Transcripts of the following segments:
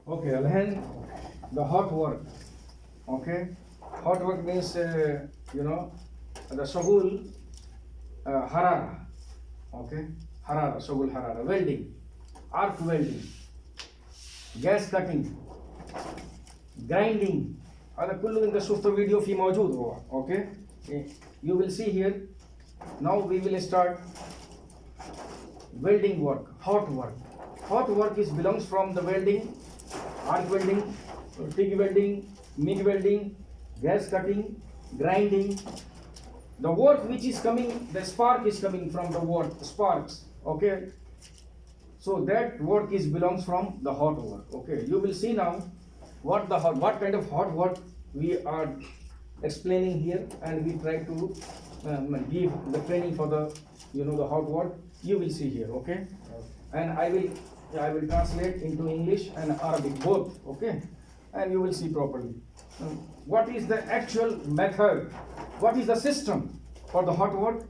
Okay, Alhan, the hot work. Okay, hot work means the shagul harara. Okay, harara, shagul harara, welding, arc welding, gas cutting, grinding. هذا كله إنك شفت فيديو في موجود هو. Okay, you will see here. Now we will start welding work, hot work. Hot work is belongs from the welding, arc welding, TIG welding, MIG welding, gas cutting, grinding. The work which is coming, the spark is coming from the work, sparks. Okay. So that work is belongs from the hot work. Okay. You will see now what kind of hot work we are explaining here, and we try to give the training for the the hot work. You will see here. Okay. And I will translate into English and Arabic both. Okay. And you will see properly. What is the actual method? What is the system for the hot work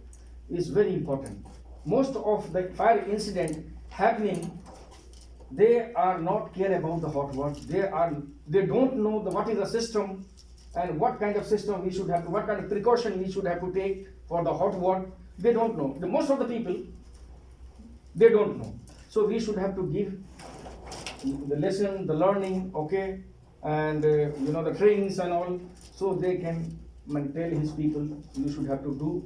is very important. Most of the fire incident happening, they are not care about the hot work. They don't know what is the system and what kind of system we should have, what kind of precaution we should have to take for the hot work. They don't know. Most of the people, they don't know. So we should have to give the lesson, the learning, okay, and the trainings and all, so they can tell his people you should have to do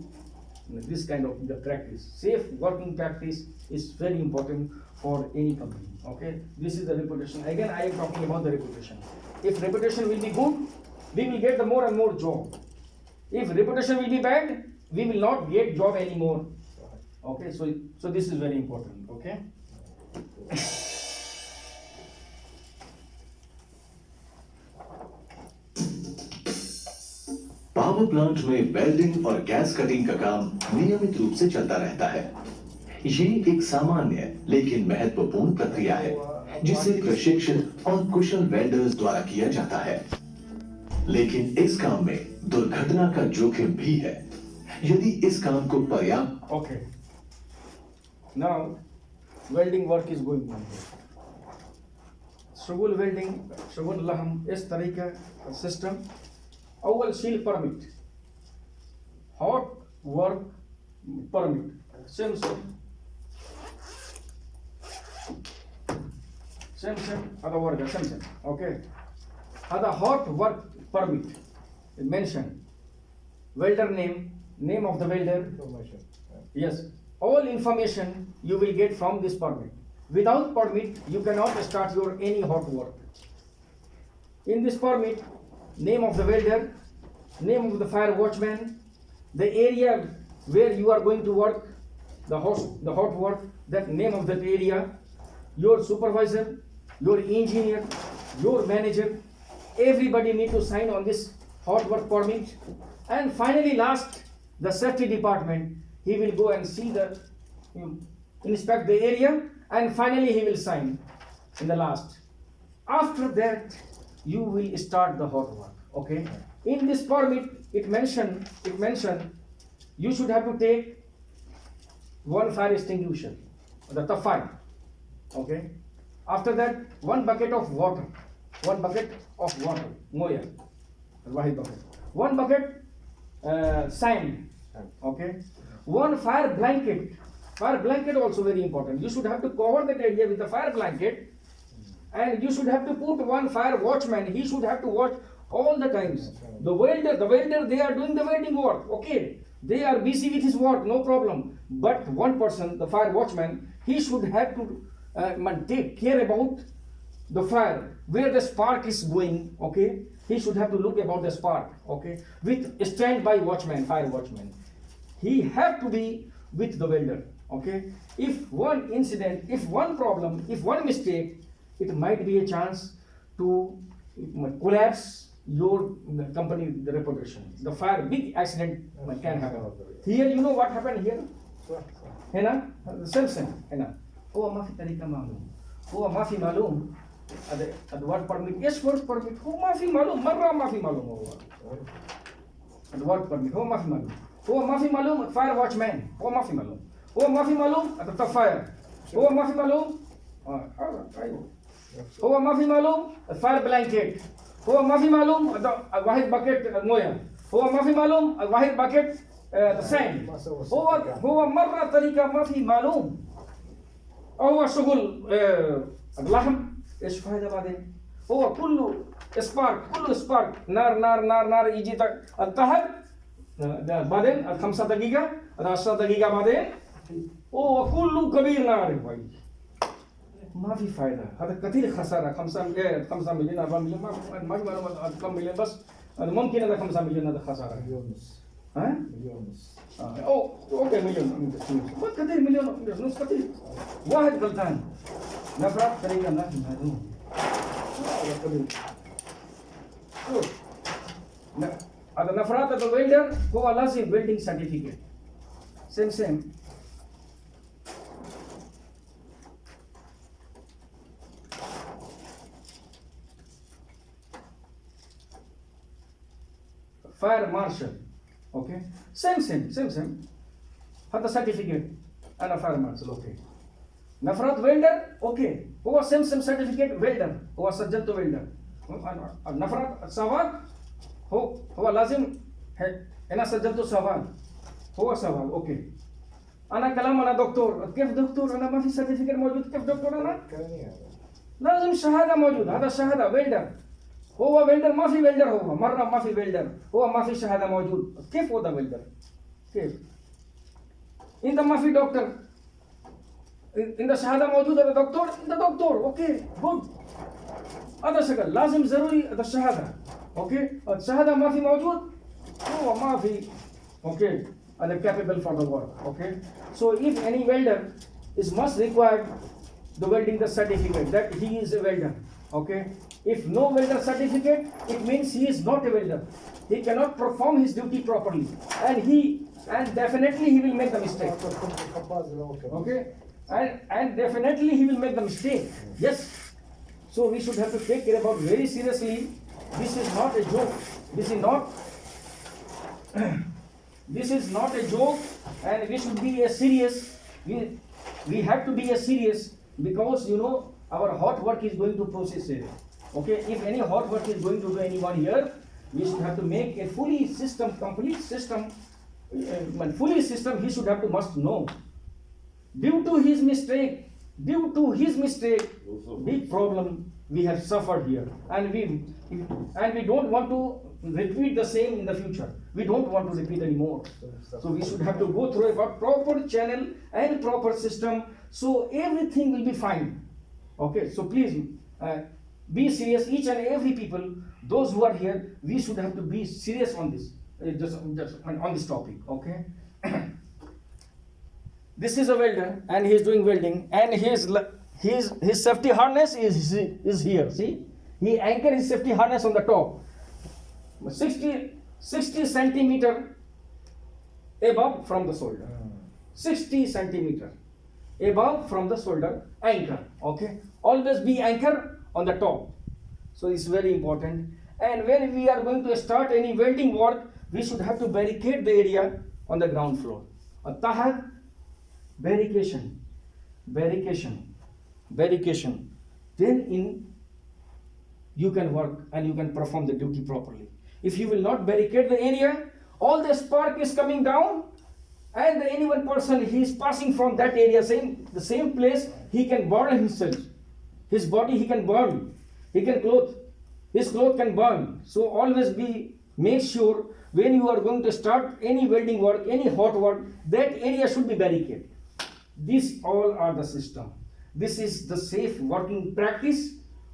this kind of the practice. Safe working practice is very important for any company. Okay, this is the reputation. Again, I am talking about the reputation. If reputation will be good, we will get the more and more job. If reputation will be bad, we will not get job anymore. Okay, so this is very important. Okay. Power plant में welding और gas cutting का काम नियमित रूप से चलता रहता है। ये एक सामान्य लेकिन महत्वपूर्ण प्रक्रिया है जिसे प्रशिक्षित और कुशल वेल्डर्स द्वारा किया जाता है। लेकिन इस काम में दुर्घटना का जोखिम भी है यदि इस काम को पर्याप्त। Okay. Now welding work is going on here. शगुल वेल्डिंग, शगुल लहम, इस तरीके का सिस्टम। अव्वल शील permit, hot work permit, same other work, same. Okay. Other hot work permit mention welder name of the welder. Yes, all information you will get from this permit. Without permit, you cannot start your any hot work. In this permit, name of the welder, name of the fire watchman, the area where you are going to work, the hot work, that name of that area, your supervisor, your engineer, your manager, everybody need to sign on this hot work permit. And finally, last, the safety department, he will go and see inspect the area, and finally he will sign in the last. After that, you will start the hot work. Okay. In this permit, it mentioned you should have to take one fire extinguisher, the tafai. Okay. After that, one bucket of water, moya, wahid bucket. One bucket sand. Okay. One fire blanket. Fire blanket also very important. You should have to cover that area with the fire blanket, and you should have to put one fire watchman. He should have to watch all the times. The welder, they are doing the welding work. Okay, they are busy with his work, no problem. But one person, the fire watchman, he should have to take care about the fire, where the spark is going. Okay, he should have to look about the spark. Okay, with standby watchman, fire watchman, he have to be with the welder. Okay, if one incident, if one problem, if one mistake, it might be a chance to collapse your company, the reputation. The fire, big accident can happen. Here, you know what happened here? है ना, Samsung है ना, वो माफी तरीका मालूम, वो माफी मालूम, अद work permit, yes work permit, वो माफी मालूम, मर्रा माफी मालूम होगा, अद वर्क परमिट, वो माफी मालूम, फायर वॉचमैन, वो माफी मालूम, अद फायर, वो माफी मालूम, هو ما في معلوم الفاير بلانكيت، هو ما في معلوم واحد باكيت مويه، هو ما في معلوم واحد باكيت ساند، هو مره طريقه ما في معلوم. هو شغل اللحم ايش فايده بعدين؟ هو كله سبارك نار نار نار نار يجي التهب بعدين 5 دقيقة 10 دقيقة بعدين هو كله كبير نار भाई ما في فايدة. هذا كثير خسارة. 5 مليون 4 مليون ما في معلومة كم مليون بس ممكن هذا 5 مليون هذا خسارة. مليون ونص. اوكي مليون ما كثير مليون نص كثير. واحد غلطان نفرق طريقة ما في معلوم. هذا نفرات الويلدر هو لازم ويلدينج سيرتيفيكيت. سيم فاير مارشال اوكي سيم هذا سيرتيفيكيت انا فاير مارشال اوكي. نفرات ويلدر اوكي هو سيم سيرتيفيكيت ويلدر هو سجلته ويلدر. نفرات سواق هو لازم انا سجلته سواق هو سواق اوكي. انا كلام انا دكتور كيف دكتور انا ما في سيرتيفيكيت موجود كيف دكتور انا لازم شهاده موجود. هذا شهاده ويلدر هو ويلدر ما في ويلدر هو مره ما في ويلدر هو ما في شهاده موجود كيف هو ده ويلدر كيف انت ما في دكتور انت شهاده موجود هذا دكتور انت دكتور اوكي good هذا شغل لازم ضروري هذا الشهاده اوكي. الشهاده ما في موجود هو ما في اوكي هذا capable for the work okay. So if any welder is must required the welding the certificate that he is a welder okay. If no welder certificate it means he is not a welder. He cannot perform his duty properly and definitely he will make the mistake okay. And definitely he will make the mistake. Yes. So we should have to take care about very seriously. This is not a joke. This is not a joke, and we should be as serious. We have to be as serious because you know our hot work is going to process it. Okay, if any hot work is going to do anyone here, we should have to make a complete system. He should have to must know. Due to his mistake, big problem we have suffered here, and we don't want to repeat the same in the future. We don't want to repeat anymore. So we should have to go through a proper channel and proper system, so everything will be fine. Okay. So please be serious. Each and every people, those who are here, we should have to be serious on this, just on this topic. Okay. This is a welder and he is doing welding, and his safety harness is here. See, he anchored his safety harness on the top, 60 centimeter above from the shoulder. 60 centimeter above from the shoulder anchor. Okay, always be anchor on the top. So it's very important. And when we are going to start any welding work, we should have to barricade the area on the ground floor. Tahad barrication. Then you can work and you can perform the duty properly. If you will not barricade the area, all the spark is coming down, and any one person he is passing from that area, the same place, he can burn himself. His body he can burn. His clothes can burn. So always make sure when you are going to start any welding work, any hot work, that area should be barricaded. These all are the system. This is the safe working practice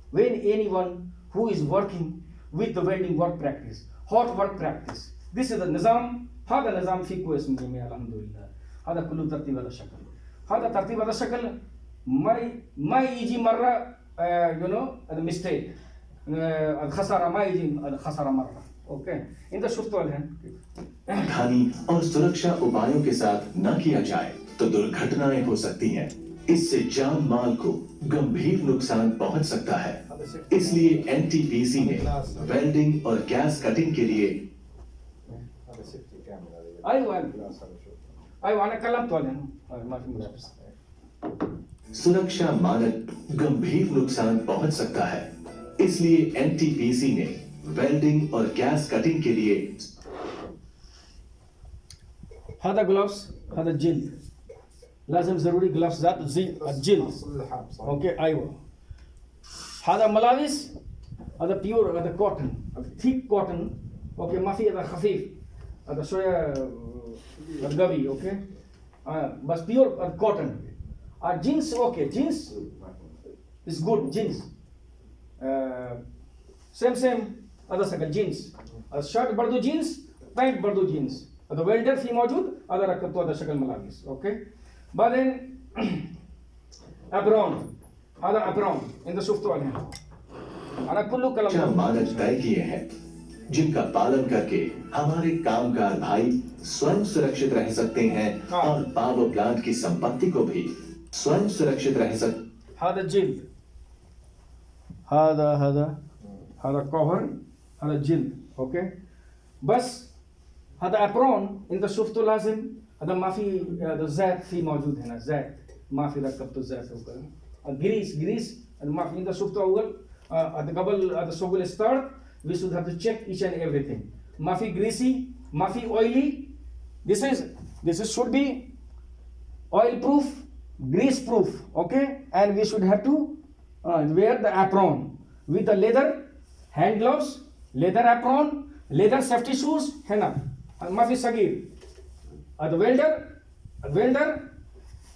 when anyone who is working with the welding work practice, hot work practice. This is the nizam. هذا نظام في كويس من الحمد لله. هذا كله ترتيب هذا الشكل. هذا ترتيب هذا الشكل ما يجي مرة mistake. الخسارة ما يجي الخسارة مرة. Okay. إنت شفتوا الآن. सावधानी और सुरक्षा उपायों के साथ न किया जाए तो दुर्घटनाएं हो सकती हैं। इससे जान माल को गंभीर नुकसान पहुंच सकता है। इसलिए एनटीपीसी ने वेल्डिंग और गैस कटिंग के लिए أيوة أنا كلمت عليهم ما في مشكلة. सुरक्षा मानक गंभीर नुकसान पहुंच सकता है। इसलिए एनटीपीसी ने वेल्डिंग और गैस कटिंग के लिए هذا gloves هذا جلد لازم ضروري gloves ذات الجلد اوكي ايوه هذا ملابس هذا بيور هذا كوتن ثيك كوتن اوكي ما في هذا خفيف هذا شويه قوي اوكي بس بيور كوتن جينز اوكي جينز is good jeans same هذا شكل جينز الشर्ट برضو جينز पैंट برضو جينز هذا वेल्डर في موجود هذا ركبته هذا شكل ملابس اوكي بعدين ابرون هذا ابرون انت شفتوا عليه انا كله सुरक्षा كلام मानक तय किए हैं जिनका पालन करके हमारे कामगार भाई स्वयं सुरक्षित रह सकते हैं हाँ। और पावर प्लांट की संपत्ति को भी स्वयं सुरक्षित रह सकते هذا جلد هذا كفر هذا جلد اوكي بس هذا ابرون انت شفته لازم هذا ما في هذا زيت في موجود هنا زيت ما في ركبته زيت وكذا جريس ما في انت شفته اول هذا قبل هذا شغل ستارت we should have to check each and everything ما في greasy ما في oily this is should be oil proof grease proof okay and we should have to wear the apron with the leather hand gloves leather apron leather safety shoes هنا ما في صغير هذا welder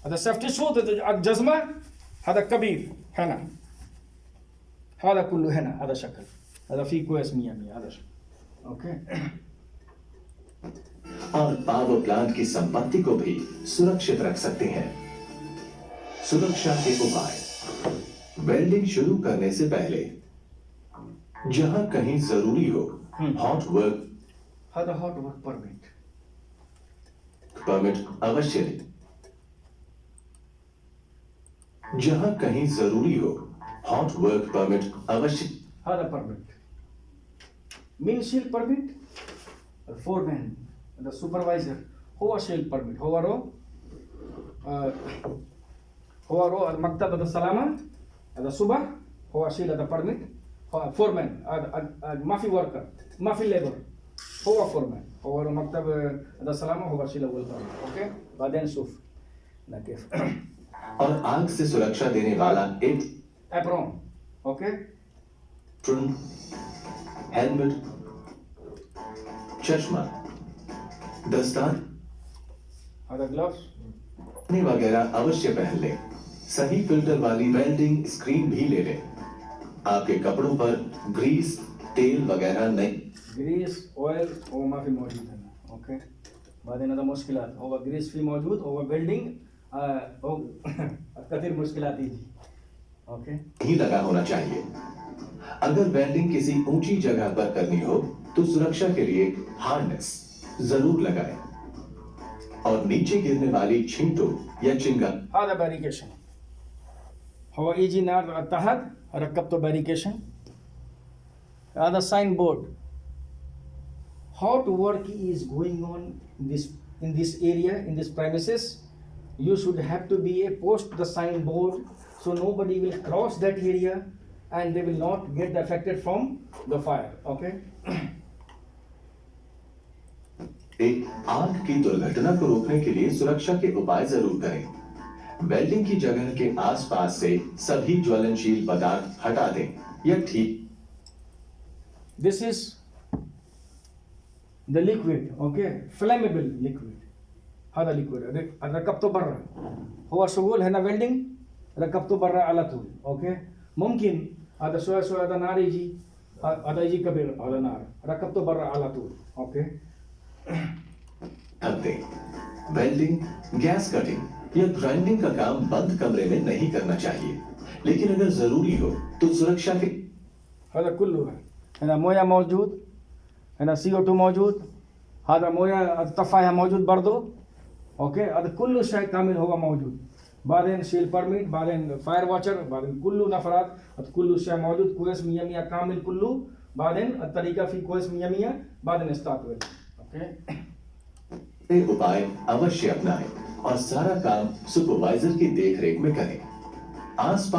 هذا safety shoes الجزمة هذا كبير هنا هذا كله هنا هذا شكل هذا في كويس 100 هذا شكل اوكي और power plant की संपत्ति को भी सुरक्षित रख सकते हैं। सुरक्षा के उपाय वेल्डिंग शुरू करने से पहले जहां कहीं जरूरी हो hot work هذا hot work permit permit अवश्य लें। जहां कहीं जरूरी हो हॉट वर्क परमिट अवश्य هذا permit meal shield permit foreman the supervisor هو shield permit هو رو المكتب هذا السلامة هذا الصبح هو shield هذا permit foreman ما في worker ما في labor هو foreman هو رو مكتب هذا السلامة هو shield أول permit اوكي بعدين شوف لا كيف और आग से सुरक्षा देने वाला एक apron اوكي ट्रुन हेलमेट चश्मा दस्तार هذا gloves वगैरह अवश्य पहन लें। सही फिल्टर वाली वेल्डिंग स्क्रीन भी ले लें। आपके कपड़ों पर ग्रीस तेल वगैरह नहीं ग्रीस ऑयल هو ما في موجود هنا اوكي بعدين هذا مشكلات هو ग्रीस في موجود هو वेल्डिंग كثير मुश्किलात يجي اوكي ही लगा होना चाहिए। अगर वेल्डिंग किसी ऊंची जगह पर करनी हो तो सुरक्षा के लिए हार्नेस जरूर लगाएं और नीचे गिरने वाली छींटों या चिंगाम هذا باريكيشن هو يجي نار تحت ركبته باريكيشن هذا ساين بورد hot work is going on in this area in this premises you should have to be a post the sign board so nobody will cross that area and they will not get affected from the fire okay एक आग की दुर्घटना को रोकने के लिए सुरक्षा के उपाय जरूर करें। वेल्डिंग की जगह के आसपास से सभी ज्वलनशील पदार्थ हटा दें या ठीक this is the liquid okay flammable liquid هذا liquid ركبته برا هو شغول هنا welding ركبته برا على طول اوكي ممكن هذا شوية هذا نار يجي هذا يجي كبير هذا نار ركبته برا على طول اوكي ढक दें। वेल्डिंग गैस कटिंग या ग्राइंडिंग का काम बंद कमरे में नहीं करना चाहिए, लेकिन अगर जरूरी हो तो सुरक्षा के هذا كله هنا مويه موجود هنا CO2 موجود هذا مويه الطفايه موجود برضو اوكي هذا كله شيء كامل هو موجود بعدين شيل برميت بعدين فاير واتشر بعدين كله نفرات كله شيء موجود كويس 100 كامل كله بعدين الطريقه في كويس 100 بعدين ستارت ويل اوكي ये उपाय अवश्य अपनाएं और सारा काम सुपरवाइजर की देखरेख में करें। आसपास